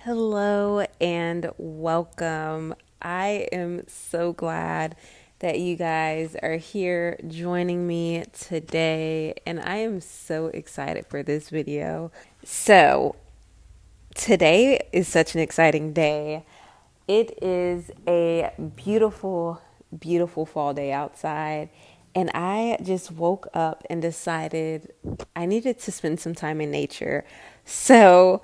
Hello and welcome. I am so glad that you guys are here joining me today, and I am so excited for this video. So, today is such an exciting day. It is a beautiful, beautiful fall day outside, and I just woke up and decided I needed to spend some time in nature. So,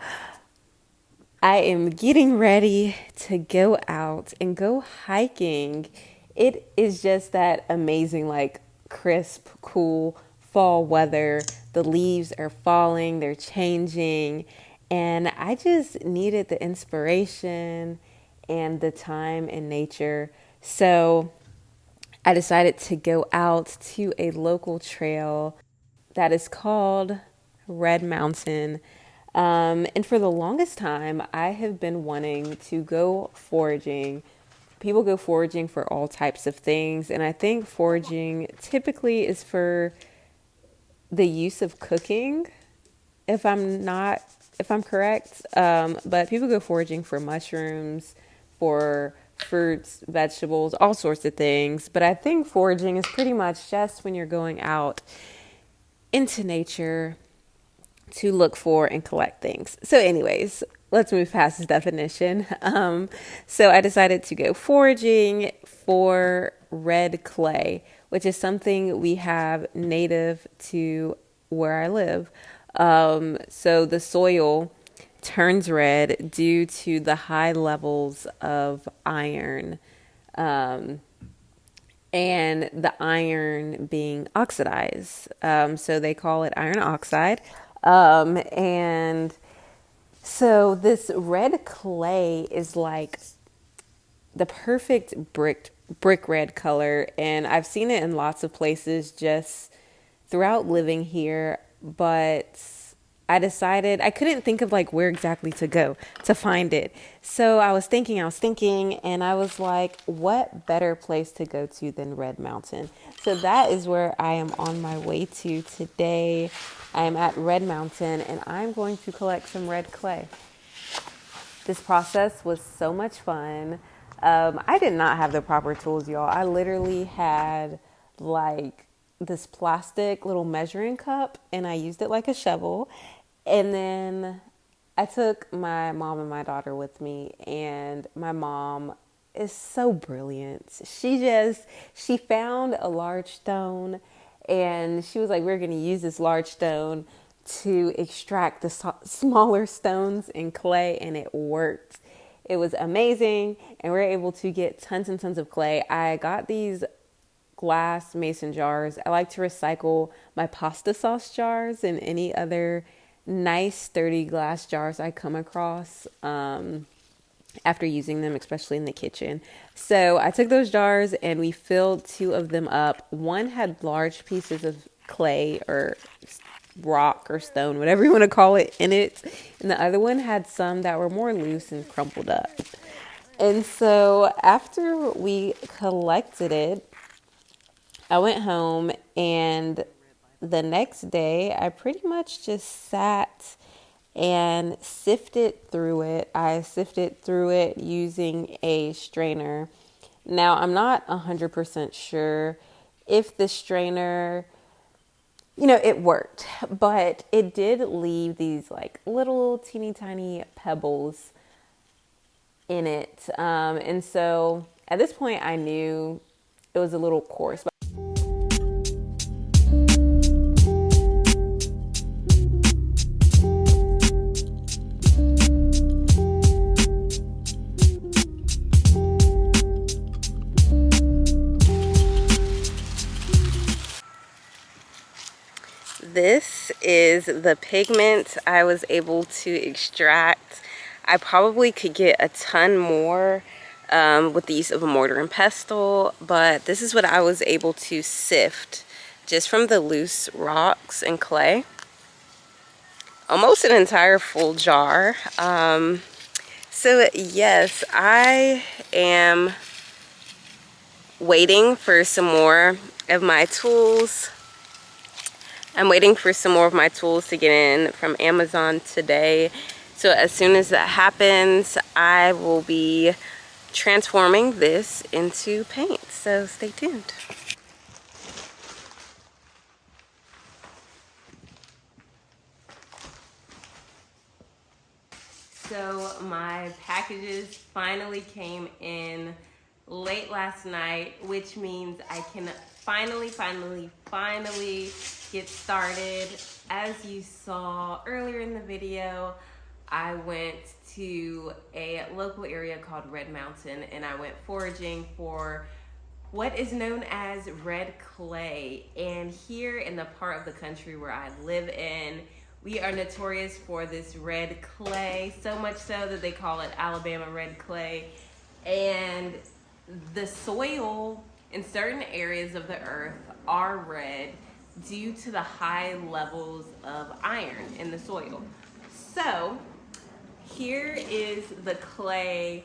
I am getting ready to go out and go hiking. It is just that amazing, like crisp, cool fall weather. The leaves are falling, they're changing, and I just needed the inspiration and the time in nature. So I decided to go out to a local trail that is called Red Mountain. And for the longest time, I have been wanting to go foraging. People go foraging for all types of things, and I think foraging typically is for the use of cooking, if I'm correct. But people go foraging for mushrooms, for fruits, vegetables, all sorts of things. But I think foraging is pretty much just when you're going out into nature to look for and collect things. So, anyways, let's move past this definition. So, I decided to go foraging for red clay, which is something we have native to where I live. So, the soil turns red due to the high levels of iron. And the iron being oxidized. So they call it iron oxide. And so this red clay is like the perfect brick red color, and I've seen it in lots of places just throughout living here, but I decided I couldn't think of like where exactly to go to find it. So I was thinking, and I was like, what better place to go to than Red Mountain? So that is where I am on my way to today. I am at Red Mountain, and I'm going to collect some red clay. This process was so much fun. I did not have the proper tools, y'all. I literally had like this plastic little measuring cup, and I used it like a shovel. And then I took my mom and my daughter with me, and my mom is so brilliant. She found a large stone, and she was like, we're going to use this large stone to extract the smaller stones in clay, and it worked. It was amazing, and we were able to get tons and tons of clay. I got these glass mason jars. I like to recycle my pasta sauce jars and any other nice sturdy glass jars I come across after using them, especially in the kitchen. So I took those jars and we filled two of them up. One had large pieces of clay or rock or stone, whatever you want to call it, in it. And the other one had some that were more loose and crumpled up. And so after we collected it, I went home, and the next day I pretty much just sat and sifted through it. I sifted through it using a strainer. Now, I'm not 100% sure if the strainer, it worked, but it did leave these like little teeny tiny pebbles in it. And so at this point, I knew it was a little coarse. This is the pigment I was able to extract. I probably could get a ton more with the use of a mortar and pestle, but this is what I was able to sift just from the loose rocks and clay. Almost an entire full jar. So yes, I am waiting for some more of my tools. I'm waiting for some more of my tools to get in from Amazon today. So as soon as that happens, I will be transforming this into paint. So stay tuned. So my packages finally came in late last night, which means I can finally get started. As you saw earlier in the video, I went to a local area called Red Mountain and I went foraging for what is known as red clay. And here in the part of the country where I live in, we are notorious for this red clay, so much so that they call it Alabama red clay. And the soil in certain areas of the earth are red due to the high levels of iron in the soil. So here is the clay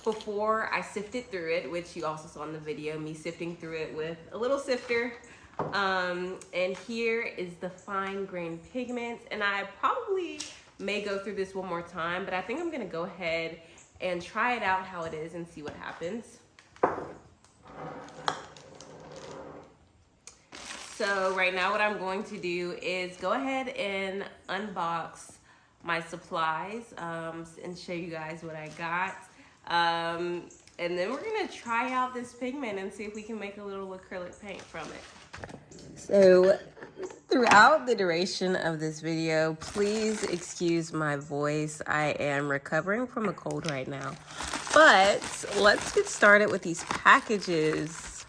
before I sifted through it, which you also saw in the video, me sifting through it with a little sifter. And here is the fine grained pigments. And I probably may go through this one more time, but I think I'm gonna go ahead and try it out how it is and see what happens. So right now what I'm going to do is go ahead and unbox my supplies and show you guys what I got. And then we're gonna try out this pigment and see if we can make a little acrylic paint from it. So throughout the duration of this video, please excuse my voice. I am recovering from a cold right now. But let's get started with these packages.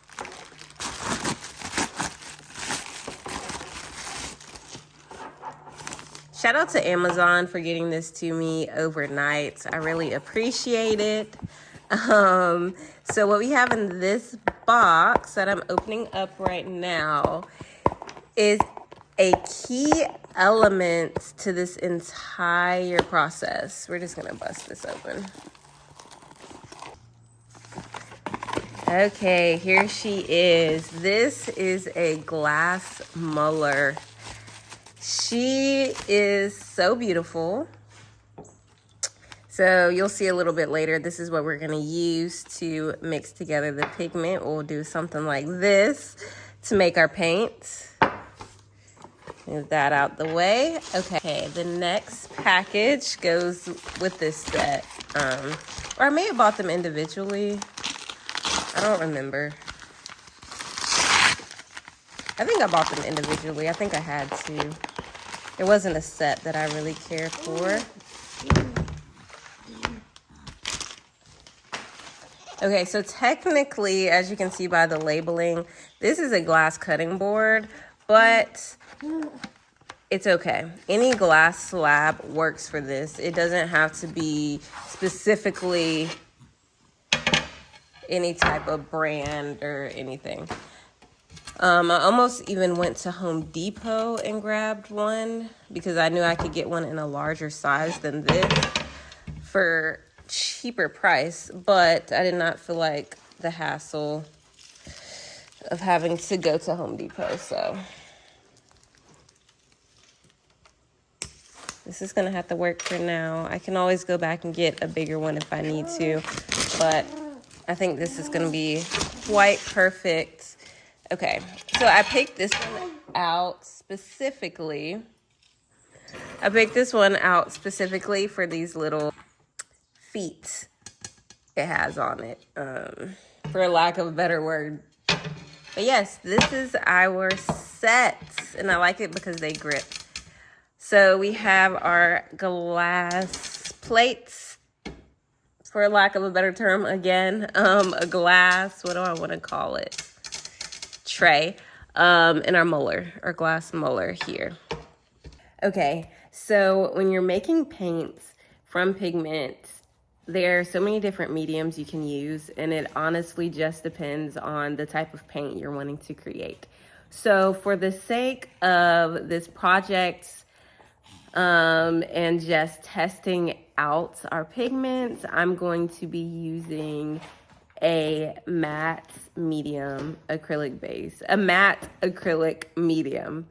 Shout out to Amazon for getting this to me overnight. I really appreciate it. So what we have in this box that I'm opening up right now is a key element to this entire process. We're just gonna bust this open. Okay, here she is. This is a glass muller. She is so beautiful. So you'll see a little bit later, this is what we're gonna use to mix together the pigment. We'll do something like this to make our paint. Move that out the way. Okay, the next package goes with this set. Or I may have bought them individually. I don't remember. I think I bought them individually. I think I had to. It wasn't a set that I really cared for. Okay, so technically, as you can see by the labeling, this is a glass cutting board, but it's okay. Any glass slab works for this. It doesn't have to be specifically any type of brand or anything. I almost even went to Home Depot and grabbed one because I knew I could get one in a larger size than this for cheaper price, but I did not feel like the hassle of having to go to Home Depot. So this is gonna have to work for now. I can always go back and get a bigger one if I need to, but I think this is gonna be quite perfect. Okay, so I picked this one out specifically. I picked this one out specifically for these little feet it has on it, for lack of a better word. But yes, this is our set, and I like it because they grip. So we have our glass plates, for lack of a better term, again, a glass, what do I want to call it? Tray, and our muller, our glass muller here. Okay, so when you're making paints from pigments, there are so many different mediums you can use, and it honestly just depends on the type of paint you're wanting to create. So for the sake of this project, and just testing out our pigments, I'm going to be using a matte medium acrylic base, a matte acrylic medium.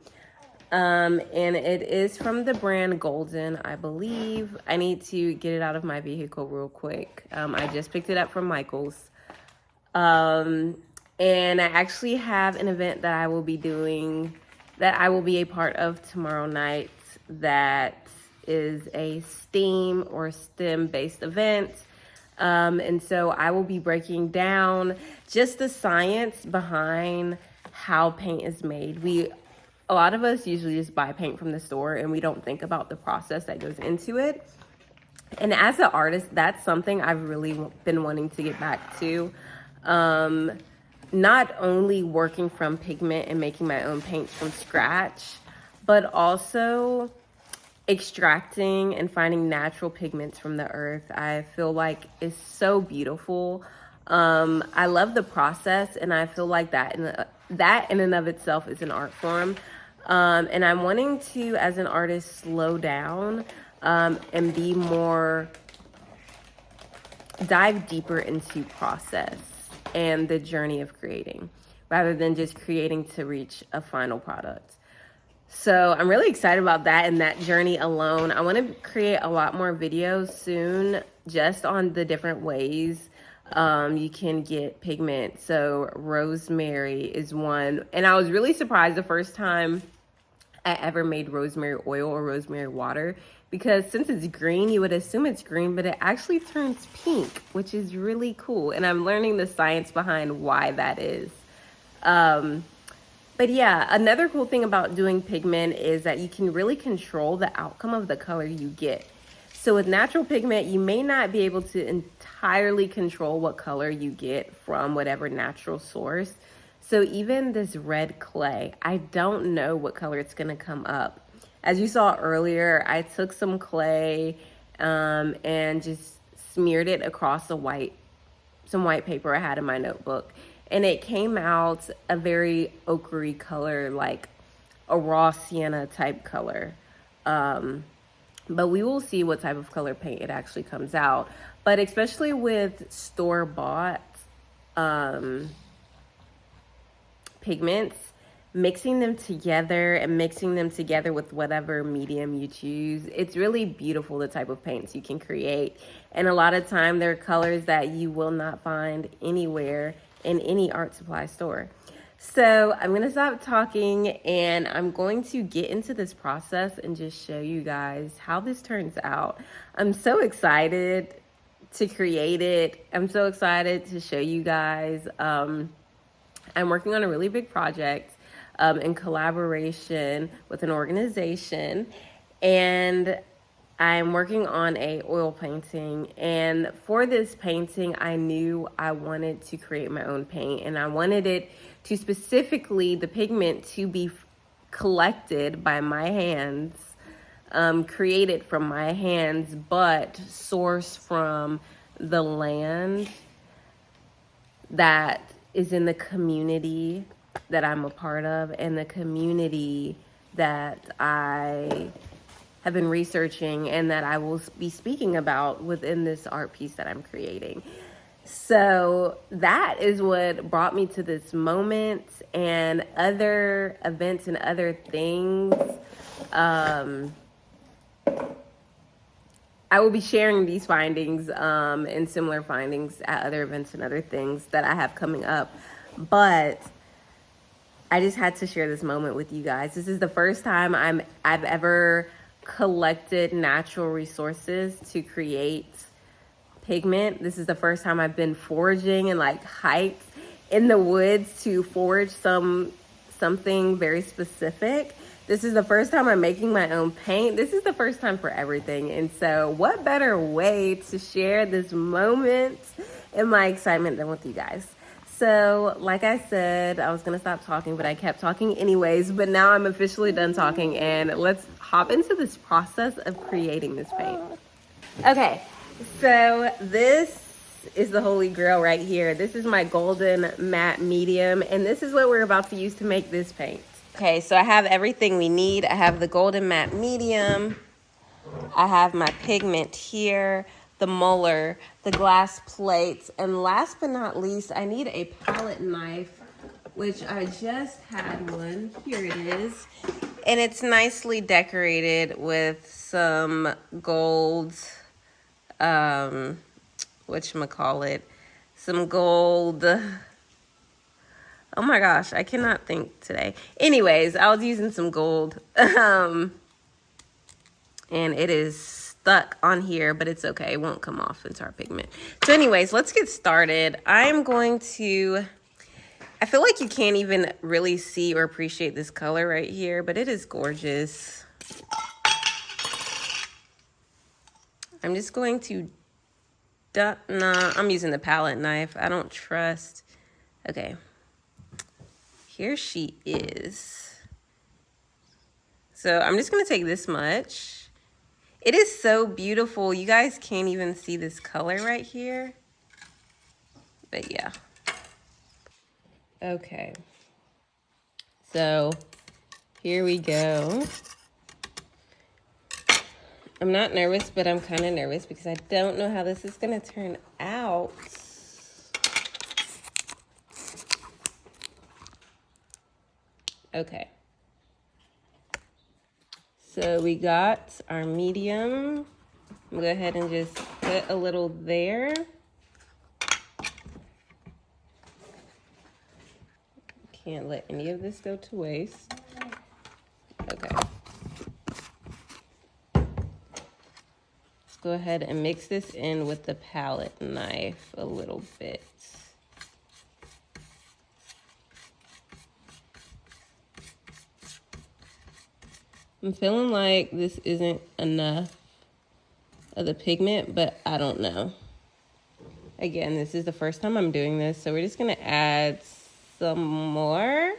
And it is from the brand Golden, I believe. I need to get it out of my vehicle real quick. I just picked it up from Michael's. And I actually have an event that I will be doing, that I will be a part of tomorrow night, that is a STEAM or STEM based event. And so I will be breaking down just the science behind how paint is made. A lot of us usually just buy paint from the store and we don't think about the process that goes into it. And as an artist, that's something I've really been wanting to get back to. Not only working from pigment and making my own paints from scratch, but also extracting and finding natural pigments from the earth. I feel like it's so beautiful. I love the process, and I feel like that in and of itself is an art form. And I'm wanting to, as an artist, slow down and be more, dive deeper into process and the journey of creating, rather than just creating to reach a final product. So I'm really excited about that and that journey alone. I want to create a lot more videos soon just on the different ways you can get pigment. So rosemary is one. And I was really surprised the first time I ever made rosemary oil or rosemary water, because since it's green, you would assume it's green, but it actually turns pink, which is really cool. And I'm learning the science behind why that is. But yeah, another cool thing about doing pigment is that you can really control the outcome of the color you get. So with natural pigment, you may not be able to entirely control what color you get from whatever natural source. So even this red clay, I don't know what color it's gonna come up. As you saw earlier, I took some clay and just smeared it across some white paper I had in my notebook. And it came out a very ochre color, like a raw sienna type color. But we will see what type of color paint it actually comes out. But especially with store-bought pigments, mixing them together with whatever medium you choose, it's really beautiful, the type of paints you can create. And a lot of time, there are colors that you will not find anywhere in any art supply store. So I'm gonna stop talking and I'm going to get into this process and just show you guys how this turns out. I'm so excited to create it. I'm so excited to show you guys. I'm working on a really big project in collaboration with an organization, and I'm working on a oil painting. And for this painting, I knew I wanted to create my own paint, and I wanted it to specifically, the pigment to be collected by my hands, created from my hands, but sourced from the land that is in the community that I'm a part of, and the community that I have been researching and that I will be speaking about within this art piece that I'm creating. So that is what brought me to this moment, and other events and other things. I will be sharing these findings and similar findings at other events and other things that I have coming up. But I just had to share this moment with you guys. This is the first time I've ever collected natural resources to create pigment. This is the first time I've been foraging and like hiked in the woods to forage something very specific. This is the first time I'm making my own paint. This is the first time for everything. And so what better way to share this moment and my excitement than with you guys? So like I said, I was gonna stop talking, but I kept talking anyways. But now I'm officially done talking, and let's hop into this process of creating this paint. Okay, so this is the holy grail right here. This is my golden matte medium, and this is what we're about to use to make this paint. Okay, so I have everything we need. I have the golden matte medium. I have my pigment here, the molar, the glass plates, and last but not least, I need a palette knife, which I just had one. Here it is. And it's nicely decorated with some gold, whatchamacallit, some gold. Oh my gosh, I cannot think today. Anyways, I was using some gold. And it is stuck on here, but it's okay. It won't come off into our pigment. So anyways, let's get started. I feel like you can't even really see or appreciate this color right here, but it is gorgeous. I'm just going to, I'm using the palette knife. I don't trust. Okay. Here she is. So I'm just going to take this much. It is so beautiful. You guys can't even see this color right here. But yeah. Okay. So here we go. I'm not nervous, but I'm kind of nervous because I don't know how this is going to turn out. Okay. So we got our medium. I'm going to go ahead and just put a little there. Can't let any of this go to waste. Okay. Let's go ahead and mix this in with the palette knife a little bit. I'm feeling like this isn't enough of the pigment, but I don't know. Again, this is the first time I'm doing this, so we're just gonna add some more.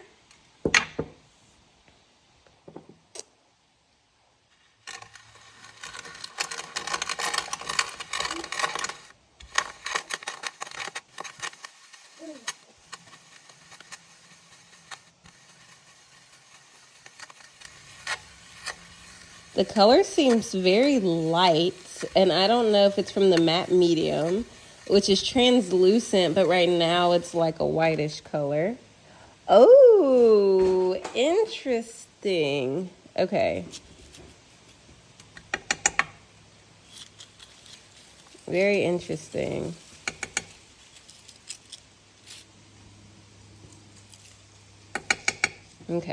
The color seems very light, and I don't know if it's from the matte medium, which is translucent, but right now it's like a whitish color. Oh, interesting. Okay. Very interesting. Okay.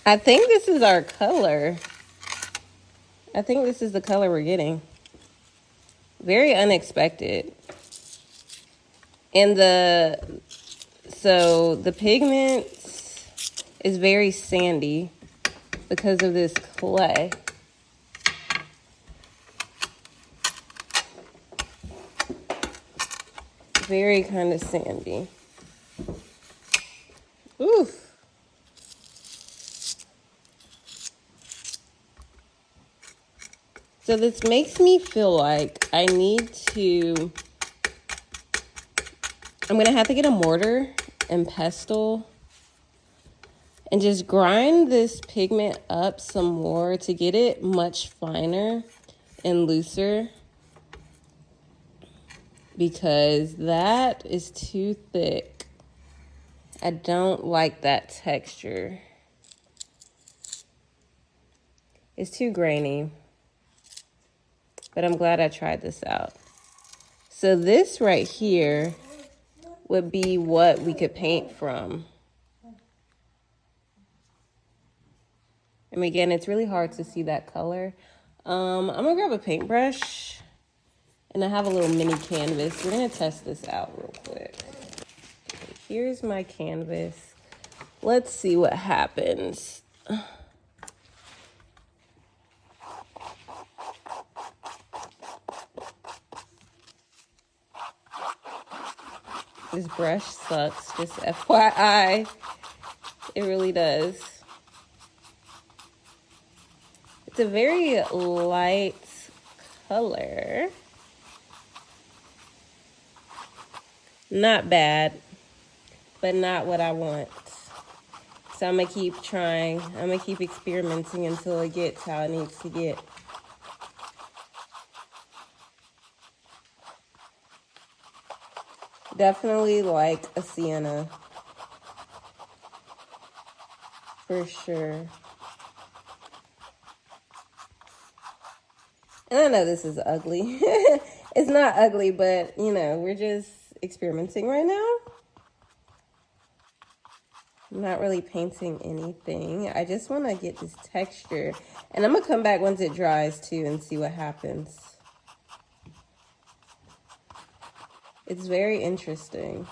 I think this is our color. I think this is the color we're getting. Very unexpected. And so the pigment is very sandy because of this clay. Very kind of sandy. Oof. So this makes me feel like I'm going to have to get a mortar and pestle and just grind this pigment up some more to get it much finer and looser, because that is too thick. I don't like that texture. It's too grainy. But I'm glad I tried this out. So this right here would be what we could paint from. And again, it's really hard to see that color. I'm gonna grab a paintbrush, and I have a little mini canvas. We're gonna test this out real quick. Okay, here's my canvas. Let's see what happens. This brush sucks, just FYI. It really does. It's a very light color. Not bad, but not what I want. So I'm gonna keep trying. I'm gonna keep experimenting until it gets how it needs to get. definitely like a sienna for sure. And I know this is ugly. It's not ugly, but you know, we're just experimenting right now. I'm not really painting anything. I just want to get this texture. And I'm going to come back once it dries too and see what happens. It's very interesting.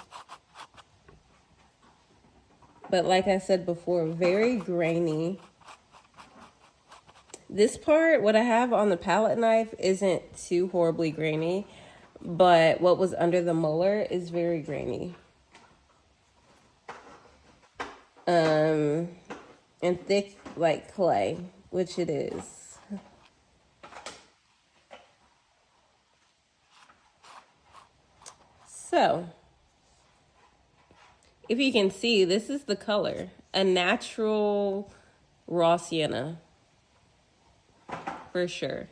But like I said before, very grainy. This part, what I have on the palette knife, isn't too horribly grainy. But what was under the molar is very grainy. And thick like clay, which it is. So, if you can see, this is the color. A natural raw sienna, for sure.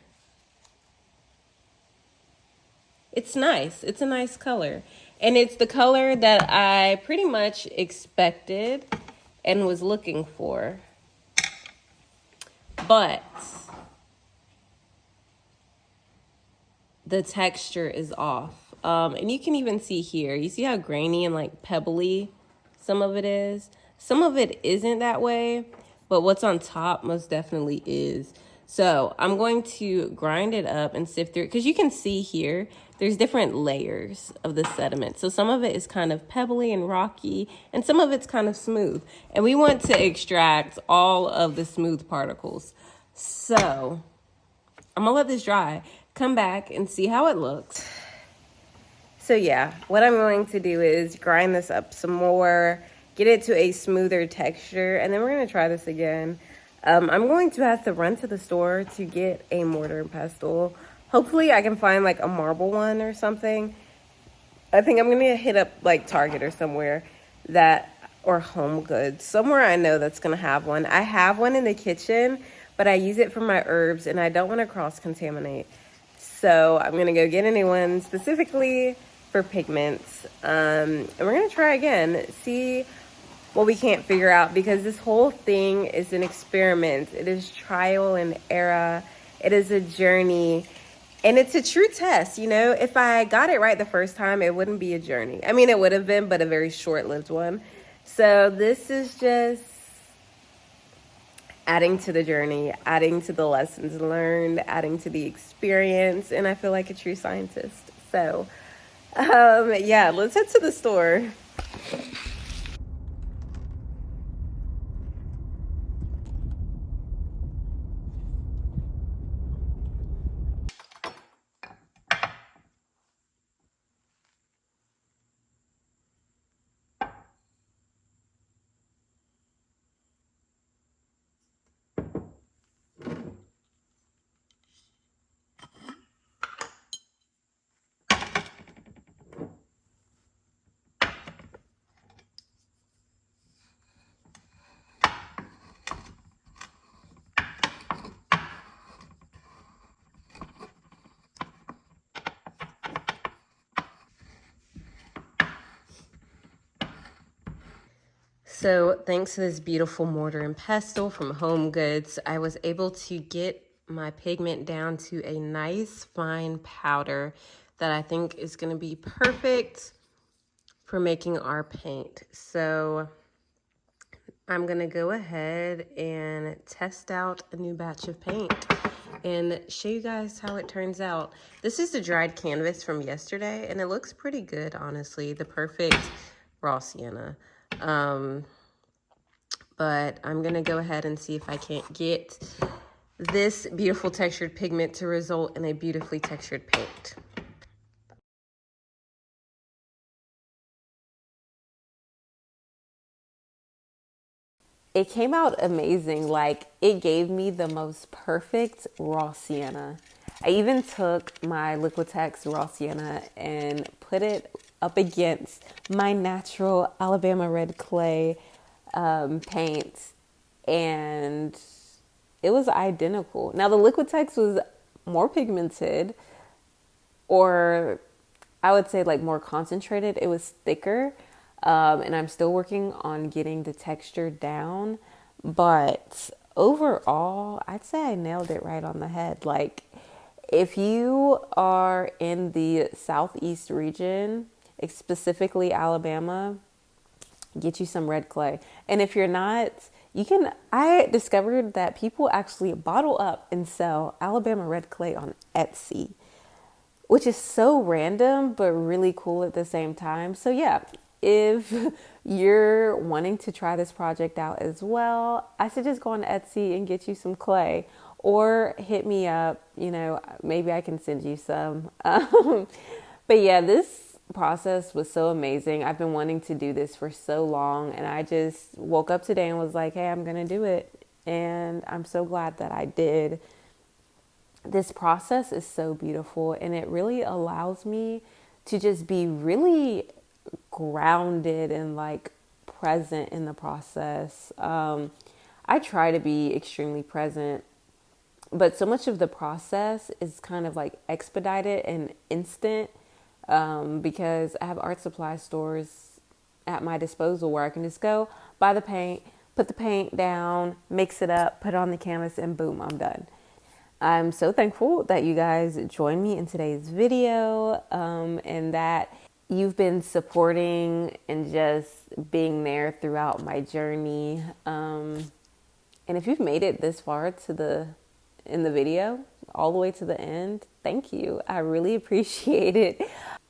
It's nice. It's a nice color. And it's the color that I pretty much expected and was looking for. But the texture is off. And you can even see here, you see how grainy and like pebbly some of it is? Some of it isn't that way, but what's on top most definitely is. So I'm going to grind it up and sift through it because you can see here, there's different layers of the sediment. So some of it is kind of pebbly and rocky, and some of it's kind of smooth. And we want to extract all of the smooth particles. So I'm gonna let this dry, come back and see how it looks. So yeah, what I'm going to do is grind this up some more, get it to a smoother texture, and then we're gonna try this again. I'm going to have to run to the store to get a mortar and pestle. Hopefully I can find like a marble one or something. I think I'm gonna hit up like Target or somewhere or Home Goods, somewhere I know that's gonna have one. I have one in the kitchen, but I use it for my herbs and I don't wanna cross-contaminate. So I'm gonna go get a new one specifically for pigments. And we're gonna try again, see what we can't figure out, because this whole thing is an experiment. It is trial and error. It is a journey. And it's a true test, you know? If I got it right the first time, it wouldn't be a journey. I mean, it would have been, but a very short-lived one. So this is just adding to the journey, adding to the lessons learned, adding to the experience, and I feel like a true scientist. So, yeah, let's head to the store. So thanks to this beautiful mortar and pestle from Home Goods, I was able to get my pigment down to a nice fine powder that I think is going to be perfect for making our paint. So I'm going to go ahead and test out a new batch of paint and show you guys how it turns out. This is the dried canvas from yesterday, and it looks pretty good, honestly. The perfect raw sienna. But I'm gonna go ahead and see if I can't get this beautiful textured pigment to result in a beautifully textured paint. It came out amazing. Like, it gave me the most perfect raw sienna. I even took my Liquitex raw sienna and put it up against my natural Alabama red clay paint, and it was identical. Now the Liquitex was more pigmented, or I would say like more concentrated. It was thicker. And I'm still working on getting the texture down. But overall, I'd say I nailed it right on the head. Like, if you are in the southeast region, specifically Alabama, get you some red clay. And if you're not, you can. I discovered that people actually bottle up and sell Alabama red clay on Etsy, which is so random but really cool at the same time. So yeah, if you're wanting to try this project out as well, I suggest go on Etsy and get you some clay, or hit me up, maybe I can send you some. But yeah, this process was so amazing. I've been wanting to do this for so long, and I just woke up today and was like, hey, I'm going to do it. And I'm so glad that I did. This process is so beautiful, and it really allows me to just be really grounded and like present in the process. I try to be extremely present, but so much of the process is kind of like expedited and instant, because I have art supply stores at my disposal where I can just go buy the paint, put the paint down, mix it up, put it on the canvas, and boom, I'm done. I'm so thankful that you guys joined me in today's video, and that you've been supporting and just being there throughout my journey. And if you've made it this far in the video, all the way to the end, thank you. I really appreciate it.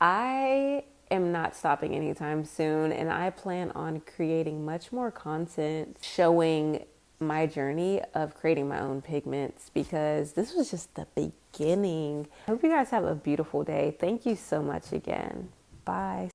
I am not stopping anytime soon, and I plan on creating much more content showing my journey of creating my own pigments, because this was just the beginning. I hope you guys have a beautiful day. Thank you so much again. Bye.